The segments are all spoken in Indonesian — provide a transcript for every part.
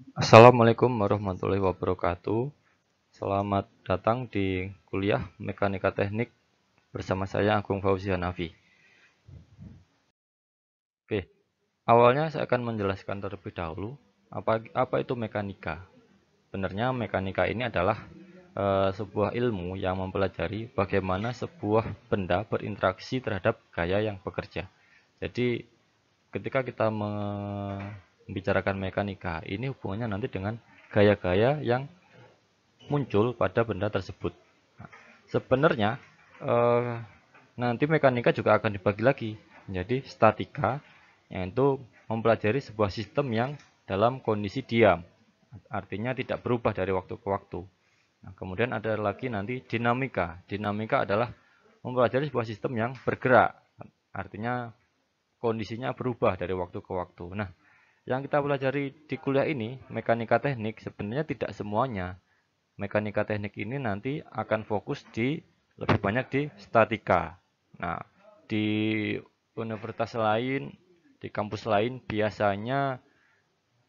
Assalamualaikum warahmatullahi wabarakatuh. Selamat datang di kuliah Mekanika Teknik bersama saya Agung Fauzi Hanafi. Oke, awalnya saya akan menjelaskan terlebih dahulu apa itu mekanika. Sebenarnya mekanika ini adalah sebuah ilmu yang mempelajari bagaimana sebuah benda berinteraksi terhadap gaya yang bekerja. Jadi, ketika kita membicarakan mekanika, ini hubungannya nanti dengan gaya-gaya yang muncul pada benda tersebut. Sebenarnya eh, nanti mekanika juga akan dibagi lagi menjadi statika, yaitu mempelajari sebuah sistem yang dalam kondisi diam, artinya tidak berubah dari waktu ke waktu. Nah, kemudian ada lagi nanti dinamika. Dinamika adalah mempelajari sebuah sistem yang bergerak, artinya kondisinya berubah dari waktu ke waktu. Nah, yang kita pelajari di kuliah ini, mekanika teknik, sebenarnya tidak semuanya. Mekanika teknik ini nanti akan fokus di lebih banyak di statika. Nah, di universitas lain, di kampus lain biasanya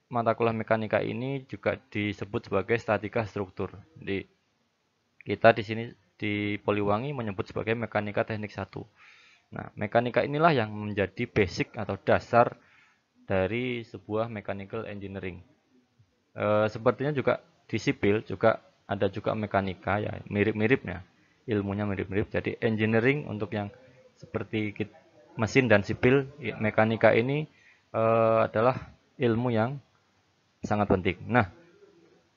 mata kuliah mekanika ini juga disebut sebagai statika struktur. Di kita di sini di Poliwangi menyebut sebagai mekanika teknik satu. Nah, mekanika inilah yang menjadi basic atau dasar dari sebuah mechanical engineering. Sepertinya juga di sipil juga ada juga mekanika ya, mirip-miripnya. Ilmunya mirip-mirip. Jadi engineering untuk yang seperti mesin dan sipil, mekanika ini adalah ilmu yang sangat penting. Nah,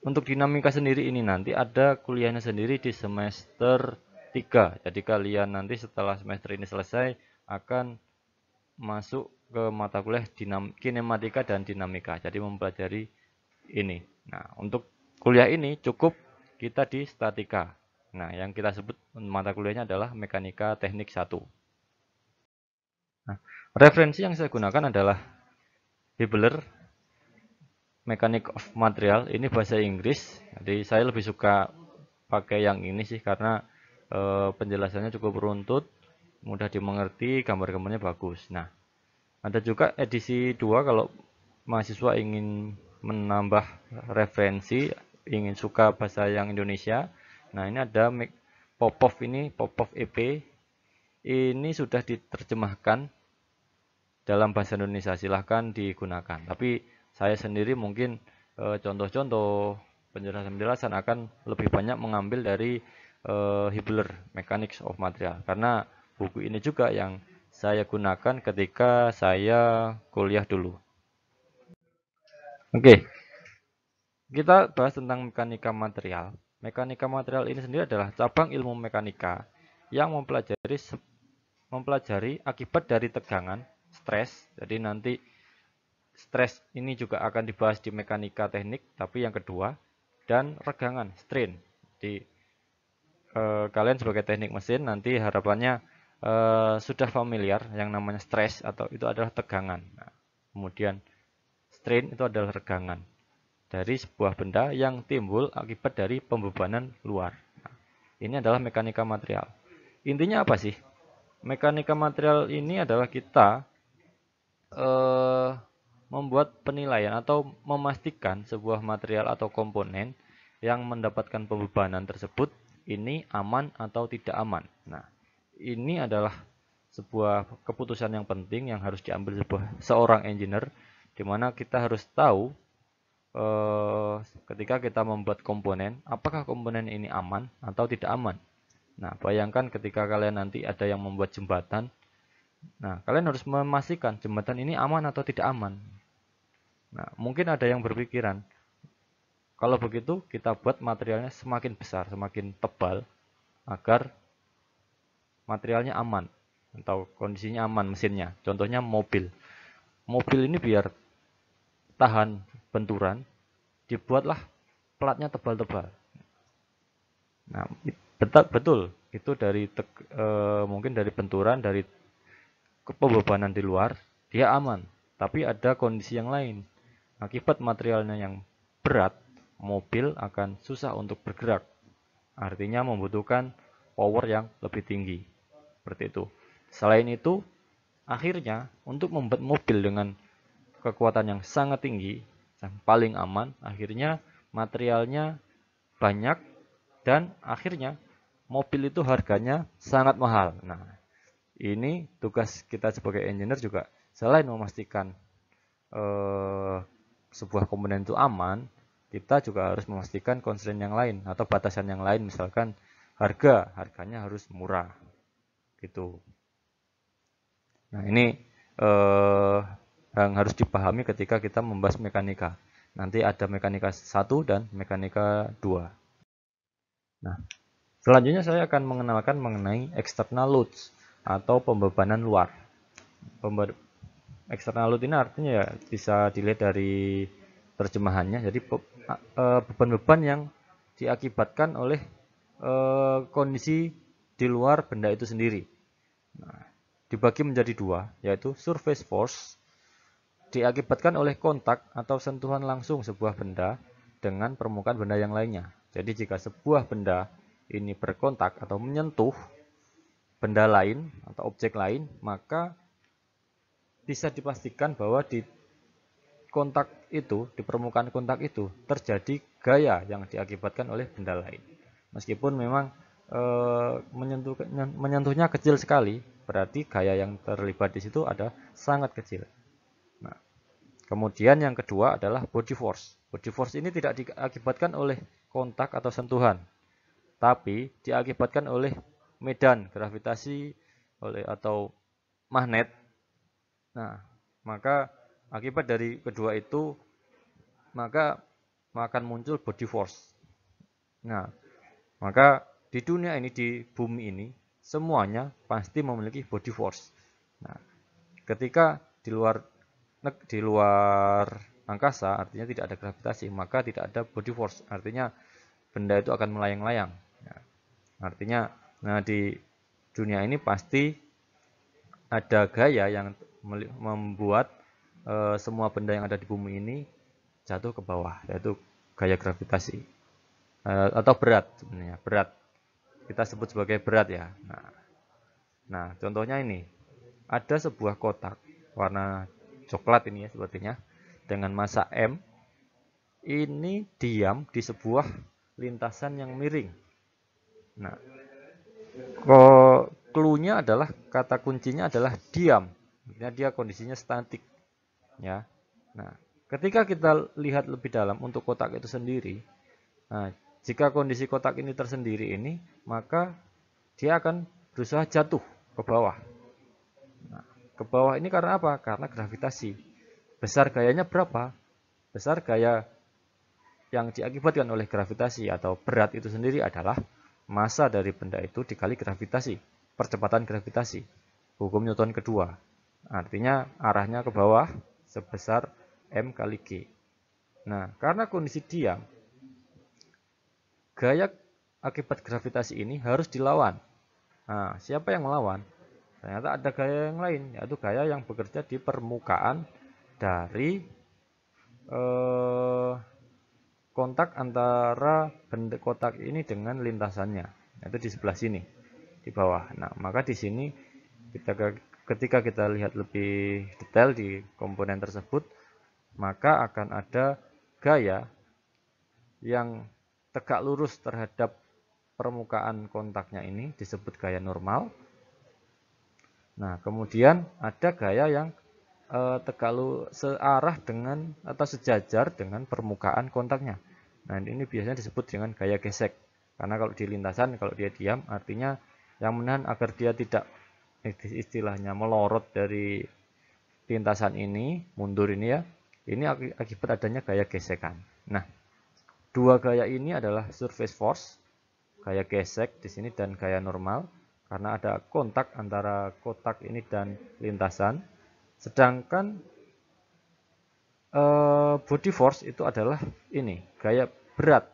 untuk dinamika sendiri ini nanti ada kuliahnya sendiri di semester 3. Jadi kalian nanti setelah semester ini selesai akan masuk ke mata kuliah kinematika dan dinamika. Jadi mempelajari ini. Nah, untuk kuliah ini cukup kita di statika. Nah, yang kita sebut mata kuliahnya adalah mekanika teknik satu. Nah, referensi yang saya gunakan adalah Hibbeler Mechanics of Material. Ini bahasa Inggris. Jadi saya lebih suka pakai yang ini sih karena penjelasannya cukup runtut, mudah dimengerti, gambar-gambarnya bagus. Nah, ada juga edisi 2 kalau mahasiswa ingin menambah referensi, ingin suka bahasa yang Indonesia. Nah, ini ada Popov ini, Popov EP. Ini sudah diterjemahkan dalam bahasa Indonesia, silahkan digunakan. Tapi saya sendiri mungkin contoh-contoh penjelasan-penjelasan akan lebih banyak mengambil dari Hibbeler Mechanics of Material karena buku ini juga yang saya gunakan ketika saya kuliah dulu. Oke, kita bahas tentang mekanika material. Mekanika material ini sendiri adalah cabang ilmu mekanika yang mempelajari akibat dari tegangan, stres. Jadi nanti stres ini juga akan dibahas di mekanika teknik, tapi yang kedua, dan regangan, strain. Di kalian sebagai teknik mesin nanti harapannya sudah familiar yang namanya stres atau itu adalah tegangan. Nah, kemudian strain itu adalah regangan dari sebuah benda yang timbul akibat dari pembebanan luar. Nah, ini adalah mekanika material. Intinya apa sih? Mekanika material ini adalah kita eh, membuat penilaian atau memastikan sebuah material atau komponen yang mendapatkan pembebanan tersebut ini aman atau tidak aman. Nah, ini adalah sebuah keputusan yang penting yang harus diambil seorang engineer, di mana kita harus tahu ketika kita membuat komponen, apakah komponen ini aman atau tidak aman. Nah, bayangkan ketika kalian nanti ada yang membuat jembatan, nah kalian harus memastikan jembatan ini aman atau tidak aman. Nah, mungkin ada yang berpikiran, kalau begitu kita buat materialnya semakin besar, semakin tebal, agar materialnya aman, atau kondisinya aman mesinnya. Contohnya mobil. Mobil ini biar tahan benturan, dibuatlah platnya tebal-tebal. Nah, betul, itu dari mungkin dari benturan, dari pembebanan di luar, dia aman. Tapi ada kondisi yang lain. Akibat materialnya yang berat, mobil akan susah untuk bergerak. Artinya membutuhkan power yang lebih tinggi. Seperti itu. Selain itu, akhirnya untuk membuat mobil dengan kekuatan yang sangat tinggi, yang paling aman, akhirnya materialnya banyak, dan akhirnya mobil itu harganya sangat mahal. Nah, ini tugas kita sebagai engineer juga, selain memastikan eh, sebuah komponen itu aman, kita juga harus memastikan constraint yang lain atau batasan yang lain, misalkan harganya harus murah gitu. Nah, ini eh, yang harus dipahami ketika kita membahas mekanika. Nanti ada mekanika 1 dan mekanika 2. Nah, selanjutnya saya akan mengenalkan mengenai external loads atau pembebanan luar. External load ini artinya ya bisa dilihat dari terjemahannya. Jadi beban-beban yang diakibatkan oleh kondisi di luar benda itu sendiri. Nah, dibagi menjadi dua, yaitu surface force diakibatkan oleh kontak atau sentuhan langsung sebuah benda dengan permukaan benda yang lainnya. Jadi jika sebuah benda ini berkontak atau menyentuh benda lain atau objek lain, maka bisa dipastikan bahwa di kontak itu, di permukaan kontak itu terjadi gaya yang diakibatkan oleh benda lain. Meskipun memang menyentuhnya kecil sekali, berarti gaya yang terlibat di situ ada sangat kecil. Nah, kemudian yang kedua adalah body force. Body force ini tidak diakibatkan oleh kontak atau sentuhan, tapi diakibatkan oleh medan gravitasi atau magnet. Nah, maka akibat dari kedua itu, maka akan muncul body force. Nah, maka di dunia ini, di bumi ini, semuanya pasti memiliki body force. Nah, ketika di luar angkasa, artinya tidak ada gravitasi, maka tidak ada body force. Artinya benda itu akan melayang-layang. Nah, artinya, nah di dunia ini pasti ada gaya yang membuat semua benda yang ada di bumi ini jatuh ke bawah, yaitu gaya gravitasi atau berat sebenarnya, berat. Kita sebut sebagai berat ya. Nah, contohnya ini, ada sebuah kotak warna coklat ini ya sepertinya, dengan massa M, ini diam di sebuah lintasan yang miring. Nah, clue-nya adalah, kata kuncinya adalah diam. Artinya dia kondisinya statik. Ya. Nah, ketika kita lihat lebih dalam untuk kotak itu sendiri, nah, jika kondisi kotak ini tersendiri ini, maka dia akan berusaha jatuh ke bawah. Nah, ke bawah ini karena apa? Karena gravitasi. Besar gayanya berapa? Besar gaya yang diakibatkan oleh gravitasi atau berat itu sendiri adalah massa dari benda itu dikali gravitasi, percepatan gravitasi, hukum Newton kedua. Artinya arahnya ke bawah sebesar M kali G. Nah, karena kondisi diam, gaya akibat gravitasi ini harus dilawan. Nah, siapa yang melawan? Ternyata ada gaya yang lain, yaitu gaya yang bekerja di permukaan dari kontak antara benda kotak ini dengan lintasannya, yaitu di sebelah sini, di bawah. Nah, maka di sini ketika kita lihat lebih detail di komponen tersebut, maka akan ada gaya yang tegak lurus terhadap permukaan kontaknya, ini disebut gaya normal. Nah, kemudian ada gaya yang tegak searah dengan atau sejajar dengan permukaan kontaknya. Nah, ini biasanya disebut dengan gaya gesek. Karena kalau di lintasan, kalau dia diam, artinya yang menahan agar dia tidak istilahnya melorot dari lintasan ini, mundur ini ya. Ini akibat adanya gaya gesekan. Nah, dua gaya ini adalah surface force, gaya gesek di sini, dan gaya normal karena ada kontak antara kotak ini dan lintasan. Sedangkan body force itu adalah ini, gaya berat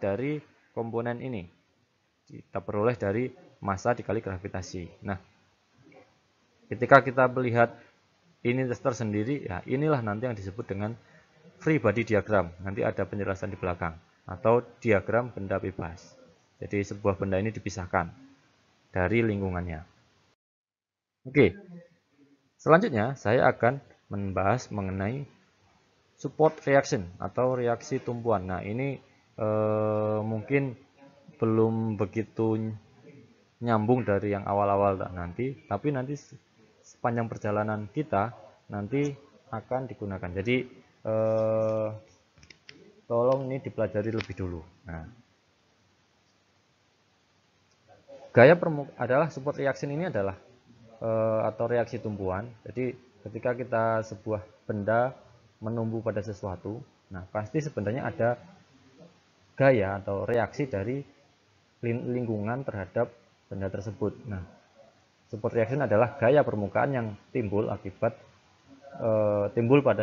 dari komponen ini. Kita peroleh dari massa dikali gravitasi. Nah, ketika kita melihat ini tersendiri, ya inilah nanti yang disebut dengan free body diagram. Nanti ada penjelasan di belakang, atau diagram benda bebas. Jadi sebuah benda ini dipisahkan dari lingkungannya. Oke, selanjutnya saya akan membahas mengenai support reaction atau reaksi tumpuan. Nah, ini mungkin belum begitu nyambung dari yang awal-awal nanti, tapi nanti sepanjang perjalanan kita nanti akan digunakan. Jadi tolong ini dipelajari lebih dulu. Nah, gaya permukaan adalah support reaction ini adalah atau reaksi tumpuan. Jadi ketika kita sebuah benda menumbuh pada sesuatu, nah pasti sebenarnya ada gaya atau reaksi dari lingkungan terhadap benda tersebut. Nah, support reaction adalah gaya permukaan yang timbul akibat timbul pada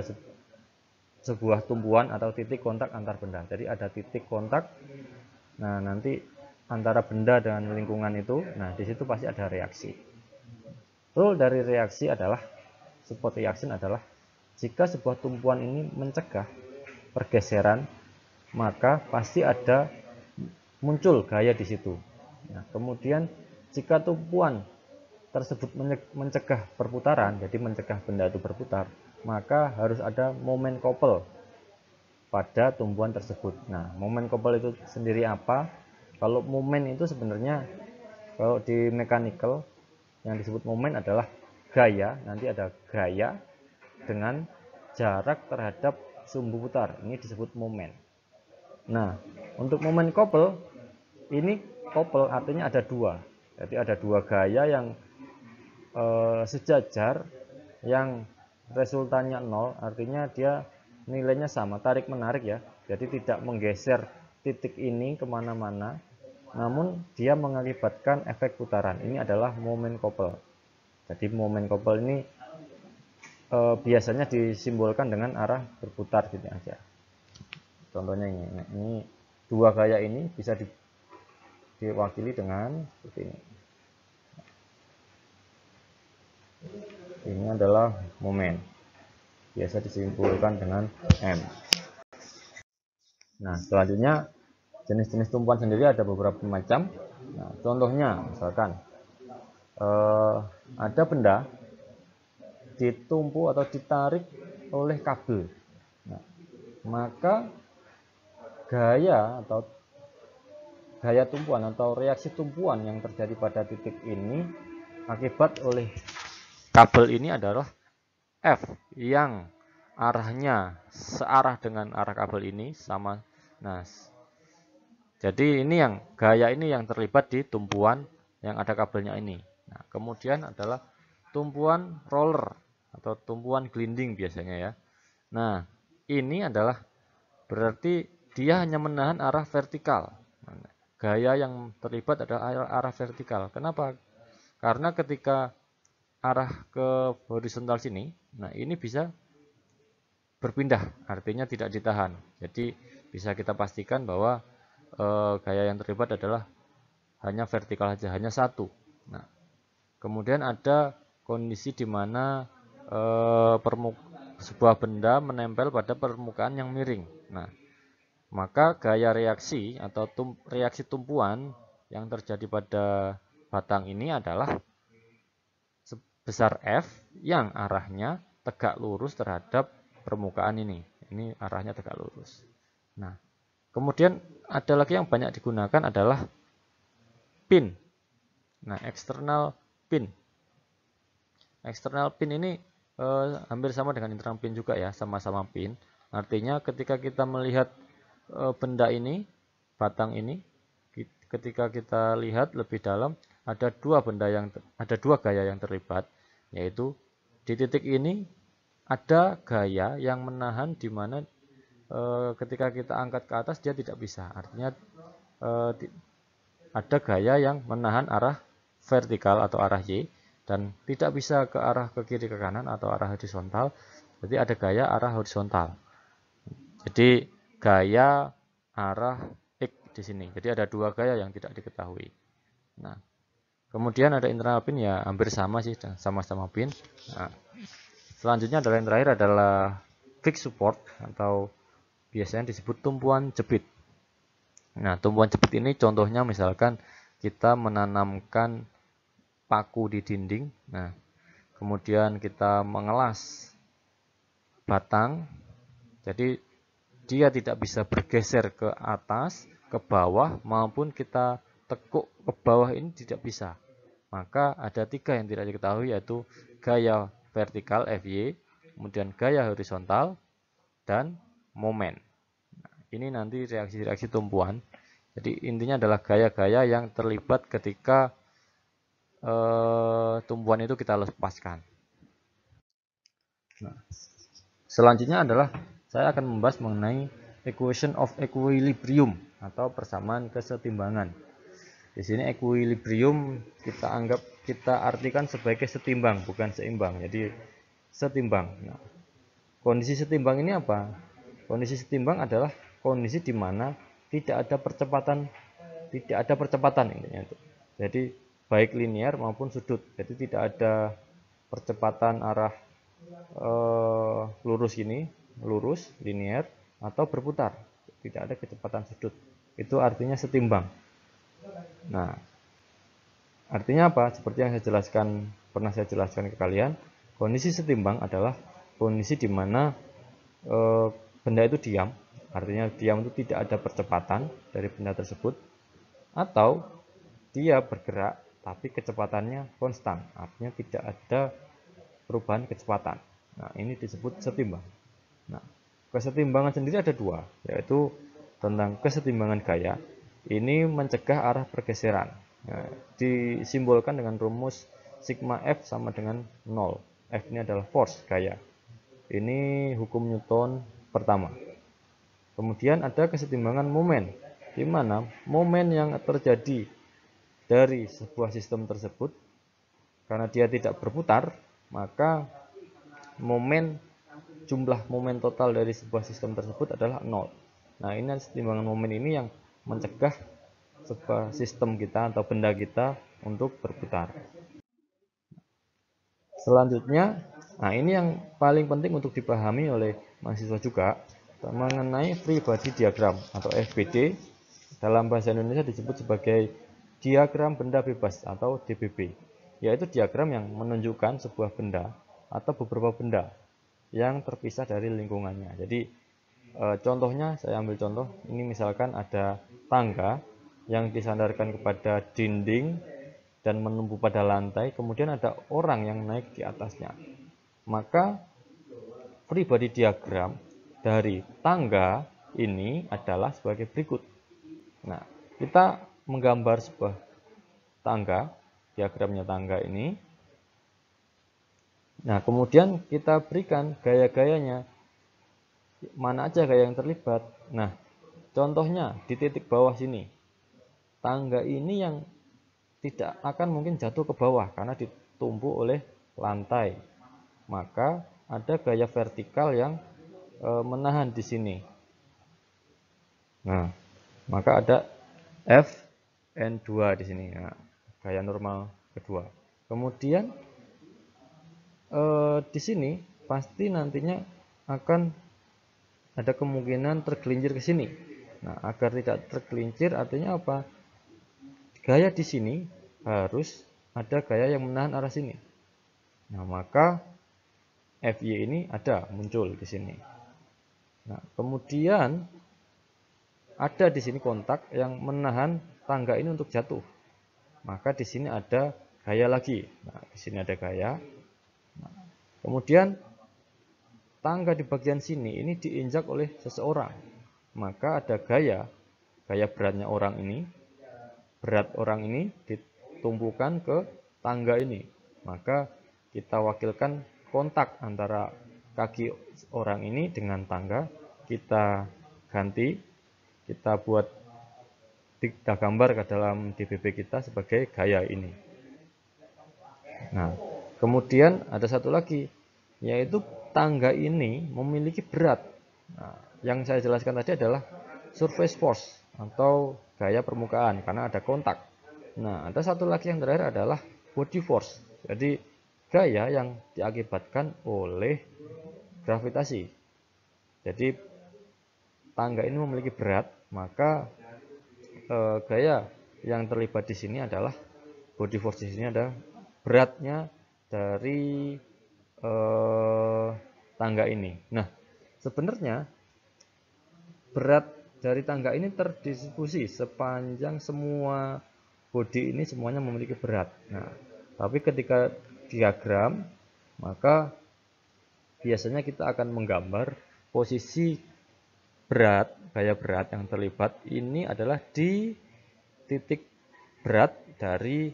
sebuah tumpuan atau titik kontak antar benda. Jadi ada titik kontak. Nah, nanti antara benda dengan lingkungan itu, nah di situ pasti ada reaksi. Rule dari reaksi adalah support reaction adalah jika sebuah tumpuan ini mencegah pergeseran, maka pasti ada muncul gaya di situ. Nah, kemudian jika tumpuan tersebut mencegah perputaran, jadi mencegah benda itu berputar, maka harus ada momen couple pada tumpuan tersebut. Nah, momen couple itu sendiri apa? Kalau momen itu sebenarnya kalau di mechanical yang disebut momen adalah gaya, nanti ada gaya dengan jarak terhadap sumbu putar. Ini disebut momen. Nah, untuk momen couple, ini couple artinya ada dua. Jadi ada dua gaya yang sejajar, yang resultannya 0, artinya dia nilainya sama, tarik menarik ya. Jadi tidak menggeser titik ini kemana-mana, namun dia mengakibatkan efek putaran. Ini adalah momen couple. Jadi momen couple ini biasanya disimbolkan dengan arah berputar gitu aja. Contohnya ini dua gaya ini bisa diwakili dengan seperti ini. Ini adalah momen, biasa disimpulkan dengan M. Nah, selanjutnya jenis-jenis tumpuan sendiri ada beberapa macam. Nah, contohnya misalkan ada benda ditumpu atau ditarik oleh kabel. Nah, maka gaya tumpuan atau reaksi tumpuan yang terjadi pada titik ini akibat oleh kabel ini adalah F yang arahnya searah dengan arah kabel ini sama. Nah, jadi ini yang gaya ini yang terlibat di tumpuan yang ada kabelnya ini. Nah, kemudian adalah tumpuan roller atau tumpuan gliding biasanya ya. Nah, ini adalah berarti dia hanya menahan arah vertikal. Gaya yang terlibat adalah arah vertikal. Kenapa? Karena ketika arah ke horizontal sini, nah ini bisa berpindah, artinya tidak ditahan. Jadi bisa kita pastikan bahwa gaya yang terlibat adalah hanya vertikal saja, hanya satu. Nah, kemudian ada kondisi di mana sebuah benda menempel pada permukaan yang miring. Nah, maka gaya reaksi atau reaksi tumpuan yang terjadi pada batang ini adalah sebesar F yang arahnya tegak lurus terhadap permukaan ini. Ini arahnya tegak lurus. Nah, kemudian ada lagi yang banyak digunakan adalah pin. Nah, external pin. External pin ini hampir sama dengan internal pin juga ya, sama-sama pin. Artinya ketika kita melihat benda ini, batang ini, ketika kita lihat lebih dalam, ada dua gaya yang terlibat, yaitu di titik ini ada gaya yang menahan di mana ketika kita angkat ke atas dia tidak bisa. Artinya ada gaya yang menahan arah vertikal atau arah Y dan tidak bisa ke arah ke kiri ke kanan atau arah horizontal. Jadi ada gaya arah horizontal. Jadi gaya arah X di sini. Jadi ada dua gaya yang tidak diketahui. Nah, kemudian ada internal pin ya hampir sama sih, sama-sama pin. Nah, selanjutnya adalah yang terakhir adalah fixed support atau biasanya disebut tumpuan jepit. Nah, tumpuan jepit ini contohnya misalkan kita menanamkan paku di dinding. Nah, kemudian kita mengelas batang Jadi dia tidak bisa bergeser ke atas, ke bawah, maupun kita tekuk ke bawah ini tidak bisa. Maka ada 3 yang tidak diketahui, yaitu gaya vertikal FY, kemudian gaya horizontal, dan momen. Ini nanti reaksi-reaksi tumpuan. Jadi intinya adalah gaya-gaya yang terlibat ketika tumpuan itu kita lepaskan. Nah, selanjutnya adalah saya akan membahas mengenai equation of equilibrium atau persamaan kesetimbangan. Di sini equilibrium kita artikan sebagai setimbang, bukan seimbang. Jadi setimbang. Nah, kondisi setimbang ini apa? Kondisi setimbang adalah kondisi di mana tidak ada percepatan intinya itu. Jadi baik linear maupun sudut. Jadi tidak ada percepatan arah lurus ini, lurus linear atau berputar. Tidak ada kecepatan sudut. Itu artinya setimbang. Nah, artinya apa? Seperti yang pernah saya jelaskan ke kalian, kondisi setimbang adalah kondisi di mana benda itu diam, artinya diam itu tidak ada percepatan dari benda tersebut, atau dia bergerak tapi kecepatannya konstan, artinya tidak ada perubahan kecepatan. Nah, ini disebut setimbang. Nah, kesetimbangan sendiri ada 2, yaitu tentang kesetimbangan gaya. Ini mencegah arah pergeseran. Nah, disimbolkan dengan rumus sigma F sama dengan 0. F ini adalah force, gaya. Ini hukum Newton pertama. Kemudian ada kesetimbangan momen, di mana momen yang terjadi dari sebuah sistem tersebut, karena dia tidak berputar, maka jumlah momen total dari sebuah sistem tersebut adalah 0. Nah, ini kesetimbangan momen ini yang mencegah sebuah sistem kita atau benda kita untuk berputar. Selanjutnya, nah ini yang paling penting untuk dipahami oleh mahasiswa juga, mengenai free body diagram atau FBD. Dalam bahasa Indonesia disebut sebagai diagram benda bebas atau DBB, yaitu diagram yang menunjukkan sebuah benda atau beberapa benda yang terpisah dari lingkungannya. Jadi contohnya, saya ambil contoh, ini misalkan ada tangga yang disandarkan kepada dinding dan menumpu pada lantai, kemudian ada orang yang naik di atasnya. Maka free body diagram dari tangga ini adalah sebagai berikut. Nah, kita menggambar sebuah tangga, diagramnya tangga ini. Nah, kemudian kita berikan gaya-gayanya. Mana aja gaya yang terlibat. Nah, contohnya di titik bawah sini. Tangga ini yang tidak akan mungkin jatuh ke bawah karena ditumpu oleh lantai. Maka ada gaya vertikal yang menahan di sini. Nah, maka ada Fn2 di sini. Nah, gaya normal kedua. Kemudian di sini pasti nantinya akan ada kemungkinan tergelincir ke sini. Nah, agar tidak tergelincir artinya apa? Gaya di sini harus ada gaya yang menahan arah sini. Nah, maka FY ini ada muncul di sini. Nah, kemudian ada di sini kontak yang menahan tangga ini untuk jatuh. Maka di sini ada gaya lagi. Nah, di sini ada gaya. Nah, kemudian tangga di bagian sini ini diinjak oleh seseorang. Maka ada gaya beratnya orang ini. Berat orang ini ditumpukan ke tangga ini. Maka kita wakilkan kontak antara kaki orang ini dengan tangga. Kita ganti, kita gambar ke dalam DBB kita sebagai gaya ini. Nah, kemudian ada satu lagi, yaitu tangga ini memiliki berat. Nah, yang saya jelaskan tadi adalah surface force atau gaya permukaan karena ada kontak. Nah, ada satu lagi yang terakhir adalah body force. Jadi gaya yang diakibatkan oleh gravitasi. Jadi tangga ini memiliki berat, maka gaya yang terlibat di sini adalah body force. Di sini ada beratnya dari tangga ini. Nah, sebenarnya berat dari tangga ini terdistribusi sepanjang semua bodi ini, semuanya memiliki berat. Nah, tapi ketika diagram, maka biasanya kita akan menggambar posisi berat, gaya berat yang terlibat ini adalah di titik berat dari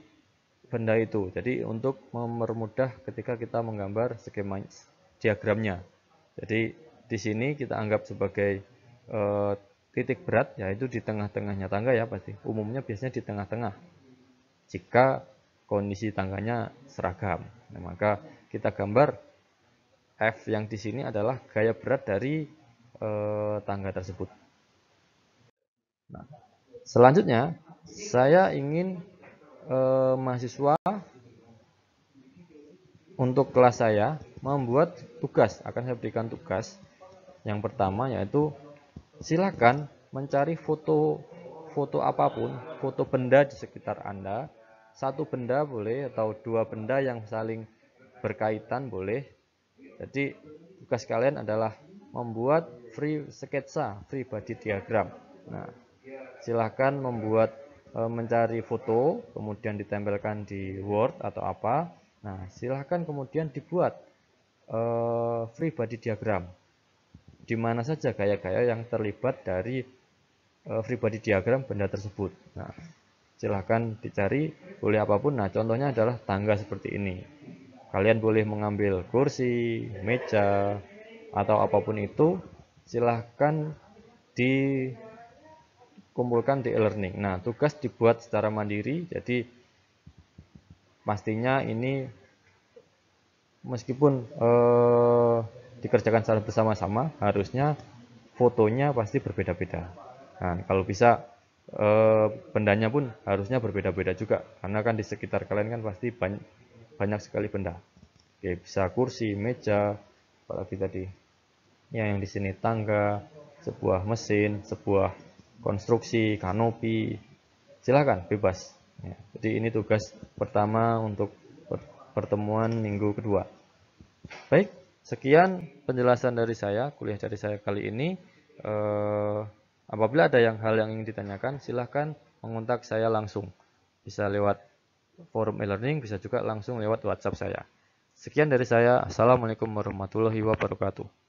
benda itu. Jadi untuk mempermudah ketika kita menggambar skema diagramnya. Jadi di sini kita anggap sebagai titik berat, yaitu di tengah-tengahnya tangga ya pasti. Umumnya biasanya di tengah-tengah. Jika kondisi tangganya seragam, nah, maka kita gambar F yang di sini adalah gaya berat dari tangga tersebut. Nah, selanjutnya saya ingin mahasiswa untuk kelas saya membuat tugas. Akan saya berikan tugas. Yang pertama yaitu silakan mencari foto apapun, foto benda di sekitar Anda. Satu benda boleh atau dua benda yang saling berkaitan boleh. Jadi tugas kalian adalah membuat free sketsa, free body diagram. Nah, silahkan membuat mencari foto, kemudian ditempelkan di Word atau apa. Nah, silahkan kemudian dibuat free body diagram. Di mana saja gaya-gaya yang terlibat dari free body diagram benda tersebut. Nah, silahkan dicari, boleh apapun. Nah, contohnya adalah tangga seperti ini. Kalian boleh mengambil kursi, meja, atau apapun itu, silahkan dikumpulkan di e-learning. Nah, tugas dibuat secara mandiri, jadi pastinya ini meskipun dikerjakan secara bersama-sama, harusnya fotonya pasti berbeda-beda. Nah, kalau bisa bendanya pun harusnya berbeda-beda juga, karena kan di sekitar kalian kan pasti banyak sekali benda. Oke, bisa kursi, meja, apalagi tadi ya yang di sini tangga, sebuah mesin, sebuah konstruksi, kanopi, silakan bebas. Ya, jadi ini tugas pertama untuk pertemuan minggu kedua. Baik, sekian penjelasan dari saya, kuliah dari saya kali ini. Apabila ada hal yang ingin ditanyakan, silahkan mengontak saya langsung. Bisa lewat forum e-learning, bisa juga langsung lewat WhatsApp saya. Sekian dari saya. Assalamualaikum warahmatullahi wabarakatuh.